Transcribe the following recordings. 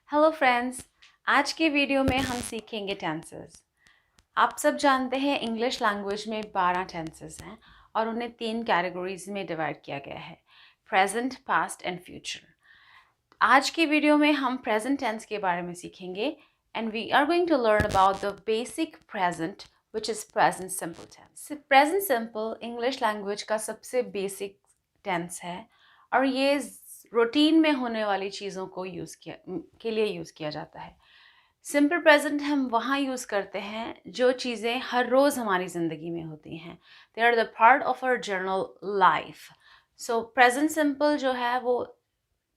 Hello friends, आज के video में हम सीखेंगे टेंसेस। आप सब जानते हैं इंग्लिश लैंग्वेज में 12 टेंसेस हैं और उन्हें 3 कैटेगरीज में डिवाइड किया गया है, प्रेजेंट, पास्ट एंड फ्यूचर। आज की वीडियो में हम प्रेजेंट टेंस के बारे में सीखेंगे and we are going to learn about the basic present which is present simple tense. Present simple English language का सबसे बेसिक टेंस है और ये रूटीन में होने वाली चीज़ों को के लिए यूज़ किया जाता है। सिंपल प्रेजेंट हम वहाँ यूज़ करते हैं जो चीज़ें हर रोज़ हमारी ज़िंदगी में होती हैं। They are the part of our general life. So present simple जो है वो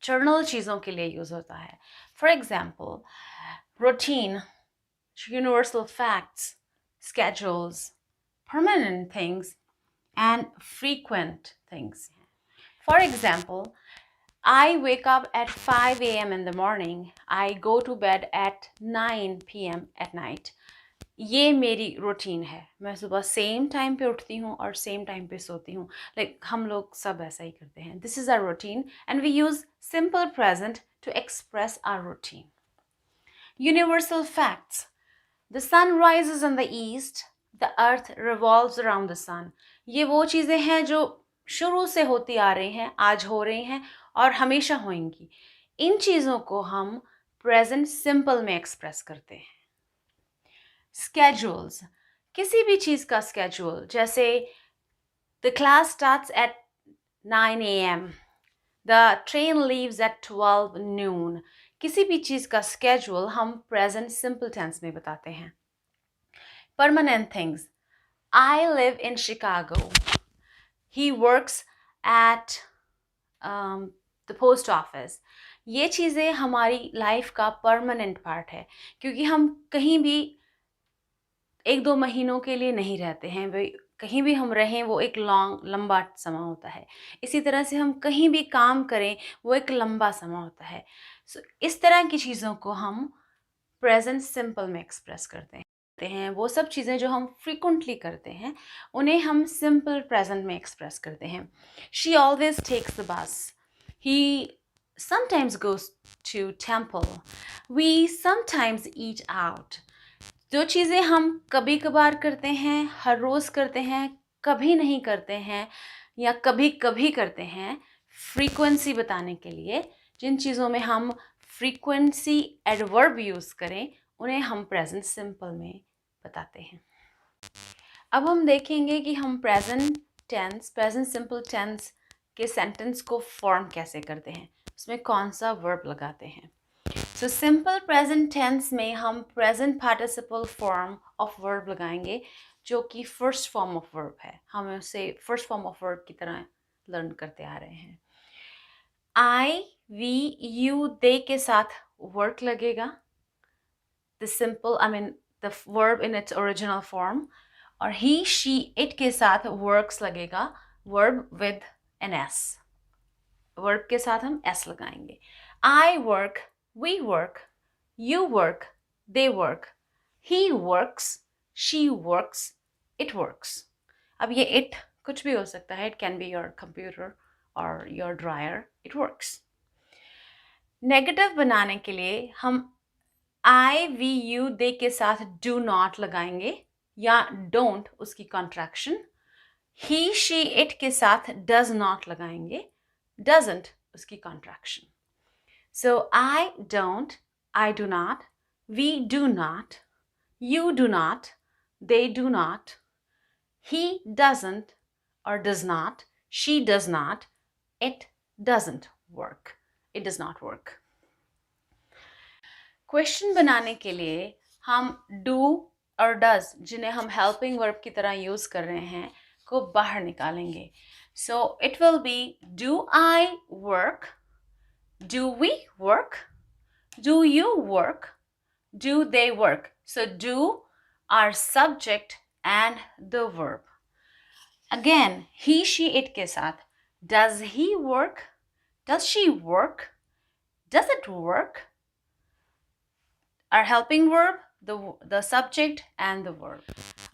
जर्नल चीज़ों के लिए यूज़ होता है। For example, routine, universal facts, schedules, permanent things, and frequent things. For example, I wake up at 5 a.m. in the morning. I go to bed at 9 p.m. at night. ये मेरी routine है। मैं सुबह same time पे उठती हूँ और same time पे सोती हूँ। हम लोग सब ऐसा ही करते हैं। This is our routine and we use simple present to express our routine. Universal facts: The sun rises in the east, the earth revolves around the sun. ये वो चीज़ें हैं जो शुरू से होती आ रही हैं, आज हो रही हैं और हमेशा होंगी। इन चीज़ों को हम प्रेजेंट सिंपल में एक्सप्रेस करते हैं। स्केड्यूल्स: किसी भी चीज़ का स्केड्यूल, जैसे the class starts at 9 a.m. The train leaves eight 12 noon. किसी भी चीज़ का स्केड्यूल हम प्रेजेंट सिंपल टेंस में बताते हैं। Permanent things: I live in Chicago. He works at the post office. ये चीज़ें हमारी लाइफ का परमानेंट पार्ट है क्योंकि हम कहीं भी 1-2 महीनों के लिए नहीं रहते हैं। वे कहीं भी हम रहें वो एक लंबा समय होता है। इसी तरह से हम कहीं भी काम करें वो एक लंबा समय होता है। सो इस तरह की चीज़ों को हम प्रेजेंट सिंपल में एक्सप्रेस करते हैं। वो सब चीज़ें जो हम फ्रीक्वेंटली करते हैं उन्हें हम सिंपल प्रेजेंट में एक्सप्रेस करते हैं। She always takes the bus. He sometimes goes to temple. We sometimes eat out. जो चीज़ें हम कभी कभार करते हैं, हर रोज़ करते हैं, कभी नहीं करते हैं या कभी कभी करते हैं, फ्रीक्वेंसी बताने के लिए जिन चीज़ों में हम फ्रीक्वेंसी एडवर्ब यूज़ करें उन्हें हम प्रेजेंट सिंपल में बताते हैं। अब हम देखेंगे कि हम प्रेजेंट सिंपल टेंस के सेंटेंस को फॉर्म कैसे करते हैं, उसमें कौन सा वर्ब लगाते हैं। सो सिंपल प्रेजेंट टेंस में हम present participle form of verb लगाएंगे जो कि फर्स्ट फॉर्म ऑफ वर्ब है। हम उसे फर्स्ट फॉर्म ऑफ वर्ब की तरह लर्न करते आ रहे हैं। आई, वी, यू, दे के साथ वर्क लगेगा, the verb in its original form, और he, she, it के साथ works लगेगा, verb with an s. verb के साथ हम s लगाएंगे। I work, we work, you work, they work, he works, she works, it works. अब ये it कुछ भी हो सकता है. It can be your computer or your dryer. It works. Negative बनाने के लिए हम I, we, you, they के साथ do not लगाएंगे या don't उसकी contraction. He, she, it के साथ does not लगाएंगे, doesn't उसकी contraction. So I don't, I do not, we do not, you do not, they do not, he doesn't or does not, she does not, it doesn't work. It does not work. Question बनाने के लिए हम do और does, जिन्हें हम helping verb की तरह use कर रहे हैं, को बाहर निकालेंगे. So it will be do I work, do we work, do you work, do they work. So do our subject and the verb. Again he, she, it के साथ does he work, does she work, does it work. Our helping verb, the subject and the verb.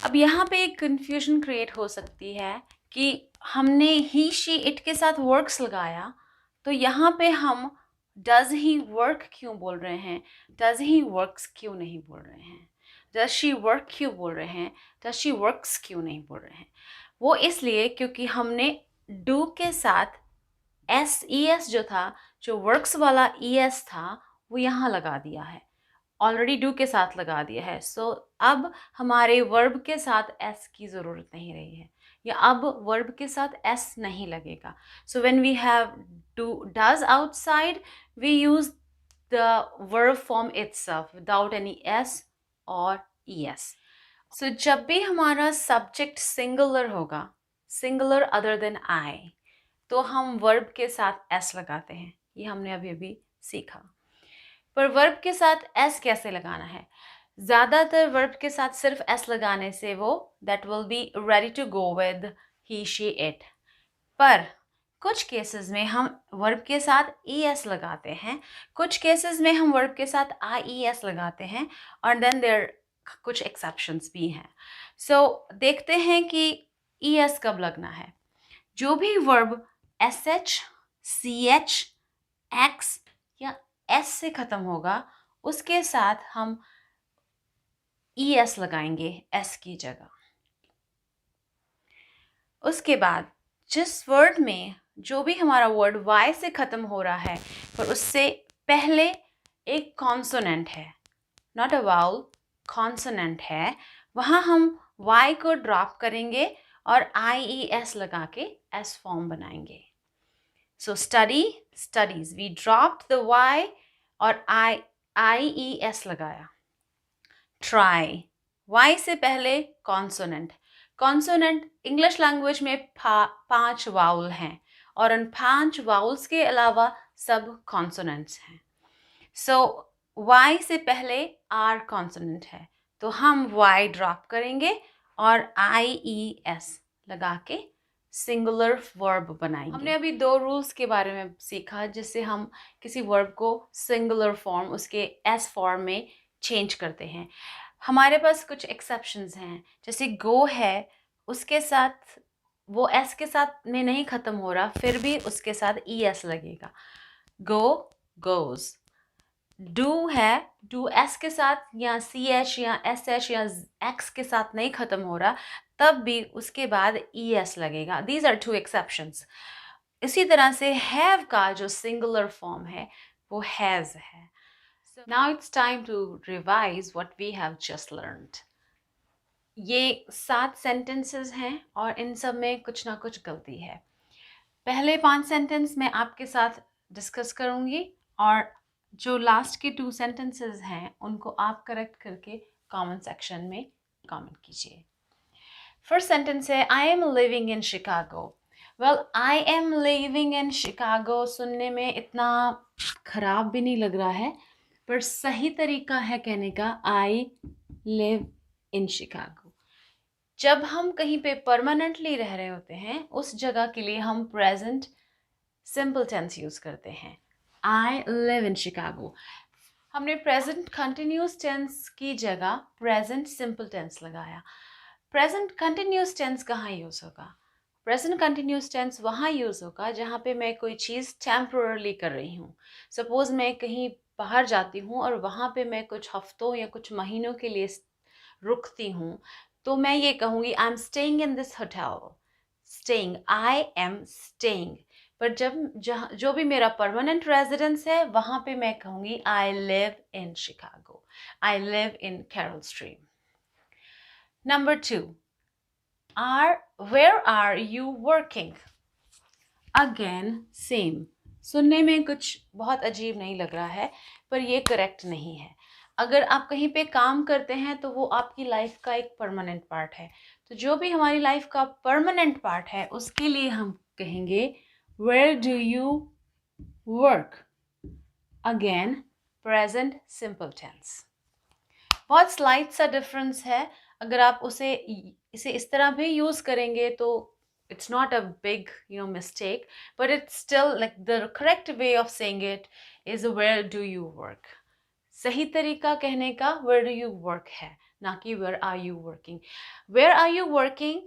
अब यहाँ पे एक confusion create हो सकती है कि हमने he, she, it के साथ works लगाया तो यहाँ पे हम डज ही वर्क क्यों बोल रहे हैं, डज ही वर्क्स क्यों नहीं बोल रहे हैं, डज शी वर्क क्यों बोल रहे हैं, डज शी वर्क्स क्यों नहीं बोल रहे हैं। वो इसलिए क्योंकि हमने डू के साथ एस ई एस जो था, जो वर्क्स वाला ई एस था, वो यहाँ लगा दिया है, ऑलरेडी डू के साथ लगा दिया है। सो अब हमारे वर्ब के साथ एस की ज़रूरत नहीं रही है, या अब वर्ब के साथ एस नहीं लगेगा। So when we have do does outside, we use the verb form itself without any S और ई एस। सो जब भी हमारा सब्जेक्ट सिंगुलर होगा, सिंगुलर अदर देन आई, तो हम वर्ब के साथ एस लगाते हैं। ये हमने अभी अभी सीखा। पर वर्ब के साथ एस कैसे लगाना है? ज़्यादातर वर्ब के साथ सिर्फ एस लगाने से वो that will be ready to go with he she it. पर कुछ केसेस में हम वर्ब के साथ ई एस लगाते हैं, कुछ केसेस में हम वर्ब के साथ आई ई एस लगाते हैं, और देन देयर कुछ एक्सेप्शंस भी हैं। सो देखते हैं कि ई एस कब लगना है। जो भी verb S H, C H, X या एस से ख़त्म होगा, उसके साथ हम ई एस लगाएंगे एस की जगह। उसके बाद जिस वर्ड में जो भी हमारा वर्ड वाई से ख़त्म हो रहा है, पर उससे पहले एक कॉन्सोनेंट है, नॉट अ वाउल, कॉन्सोनेंट है, वहाँ हम वाई को ड्रॉप करेंगे और आई ई एस लगा के एस फॉर्म बनाएंगे। So study, studies, we dropped the Y और आई ई एस लगाया। ट्राई, वाई से पहले कॉन्सोनेंट। कॉन्सोनेंट इंग्लिश लैंग्वेज में 5 वाउल हैं, और उन 5 वाउल्स के अलावा सब कॉन्सोनेंट्स हैं। सो वाई से पहले आर कॉन्सोनेंट है, तो हम वाई ड्रॉप करेंगे और आई ई एस लगा के सिंगुलर वर्ब बनाएंगे। हमने अभी 2 रूल्स के बारे में सीखा जिससे हम किसी वर्ब को सिंगुलर फॉर्म, उसके एस फॉर्म में चेंज करते हैं। हमारे पास कुछ एक्सेप्शंस हैं, जैसे गो है, उसके साथ वो एस के साथ में नहीं ख़त्म हो रहा, फिर भी उसके साथ ई एस लगेगा। गो, गोज। डू है, डू एस के साथ या सी एच या एस एच या एक्स के साथ नहीं ख़त्म हो रहा, तब भी उसके बाद ई एस लगेगा। These are 2 exceptions. इसी तरह से हैव का जो सिंगुलर फॉर्म है वो हैज़ है। Now it's time to revise what we have just learned. ये 7 सेंटेंसेस हैं और इन सब में कुछ ना कुछ गलती है। पहले 5 सेंटेंस मैं आपके साथ डिस्कस करूँगी, और जो लास्ट के 2 सेंटेंसेस हैं उनको आप करेक्ट करके कमेंट सेक्शन में कमेंट कीजिए। फर्स्ट सेंटेंस है I am living in Chicago. Well, I am living in Chicago सुनने में इतना ख़राब भी नहीं लग रहा है, पर सही तरीका है कहने का आई लिव इन शिकागो। जब हम कहीं पे परमानेंटली रह रहे होते हैं, उस जगह के लिए हम प्रेजेंट सिंपल टेंस यूज़ करते हैं। आई लिव इन शिकागो। हमने प्रेजेंट कंटिन्यूस टेंस की जगह प्रेजेंट सिंपल टेंस लगाया। प्रेजेंट कंटिन्यूस टेंस कहाँ यूज़ होगा? प्रेजेंट कंटिन्यूस टेंस वहाँ यूज़ होगा जहाँ पे मैं कोई चीज़ टेम्पोरली कर रही हूँ। सपोज़ मैं कहीं बाहर जाती हूँ और वहाँ पे मैं कुछ हफ्तों या कुछ महीनों के लिए रुकती हूँ, तो मैं ये कहूँगी I am staying in this hotel. Staying, I am staying. पर जब जो भी मेरा परमानेंट रेजिडेंस है, वहाँ पे मैं कहूँगी I live in Chicago, I live in Carol Stream. Number 2, where are you working? Again same. सुनने में कुछ बहुत अजीब नहीं लग रहा है, पर ये करेक्ट नहीं है। अगर आप कहीं पे काम करते हैं तो वो आपकी लाइफ का एक परमानेंट पार्ट है। तो जो भी हमारी लाइफ का परमानेंट पार्ट है उसके लिए हम कहेंगे where do you work. Again present simple tense. बहुत स्लाइट सा डिफरेंस है। अगर आप इसे इस तरह भी यूज़ करेंगे तो it's not a big mistake, but it's still like the correct way of saying it is where do you work. सही तरीका कहने का where do you work है, ना कि where are you working. Where are you working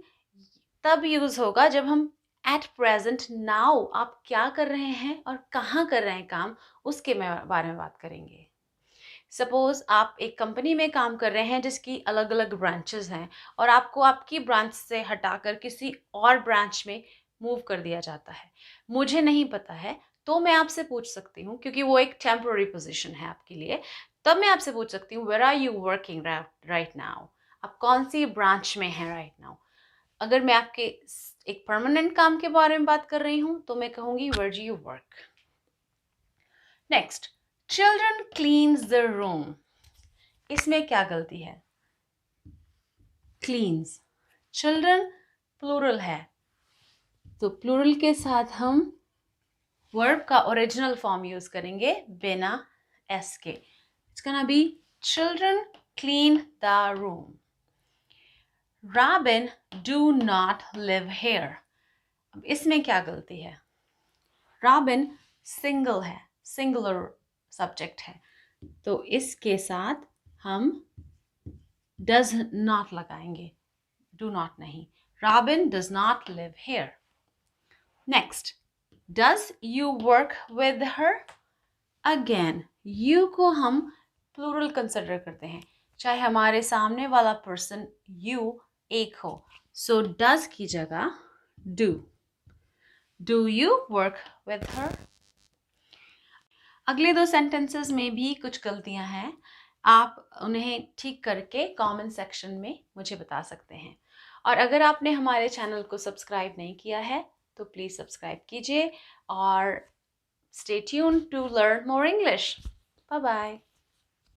तब use होगा जब हम एट प्रेजेंट नाउ आप क्या कर रहे हैं और कहाँ कर रहे हैं काम, उसके बारे में बात करेंगे। सपोज आप एक कंपनी में काम कर रहे हैं जिसकी अलग अलग ब्रांचेस हैं और आपको आपकी ब्रांच से हटाकर किसी और ब्रांच में मूव कर दिया जाता है। मुझे नहीं पता है तो मैं आपसे पूछ सकती हूँ, क्योंकि वो एक टेम्पोररी पोजीशन है आपके लिए, तब मैं आपसे पूछ सकती हूँ where are you working right now, आप कौन सी ब्रांच में हैं राइट नाउ। अगर मैं आपके एक परमानेंट काम के बारे में बात कर रही हूँ तो मैं कहूँगी where do you work. Next, children cleans the room, इसमें क्या गलती है? क्लीन्स, चिल्ड्रन प्लूरल है तो प्लूरल के साथ हम वर्ब का ओरिजिनल फॉर्म यूज करेंगे बिना एस के। It's gonna be children clean the room. Robin do not live here, अब इसमें क्या गलती है? रॉबिन सिंगल है, सिंगुलर सब्जेक्ट है, तो इसके साथ हम डज नॉट लगाएंगे, डू नॉट नहीं। Robin does not live here. Next, does you work with her, again you को हम प्लूरल कंसिडर करते हैं चाहे हमारे सामने वाला पर्सन यू एक हो, सो डज की जगह do. Do you work with her. अगले दो सेंटेंसेस में भी कुछ गलतियां हैं, आप उन्हें ठीक करके कमेंट सेक्शन में मुझे बता सकते हैं। और अगर आपने हमारे चैनल को सब्सक्राइब नहीं किया है तो प्लीज़ सब्सक्राइब कीजिए और stay tuned to learn more English. Bye bye.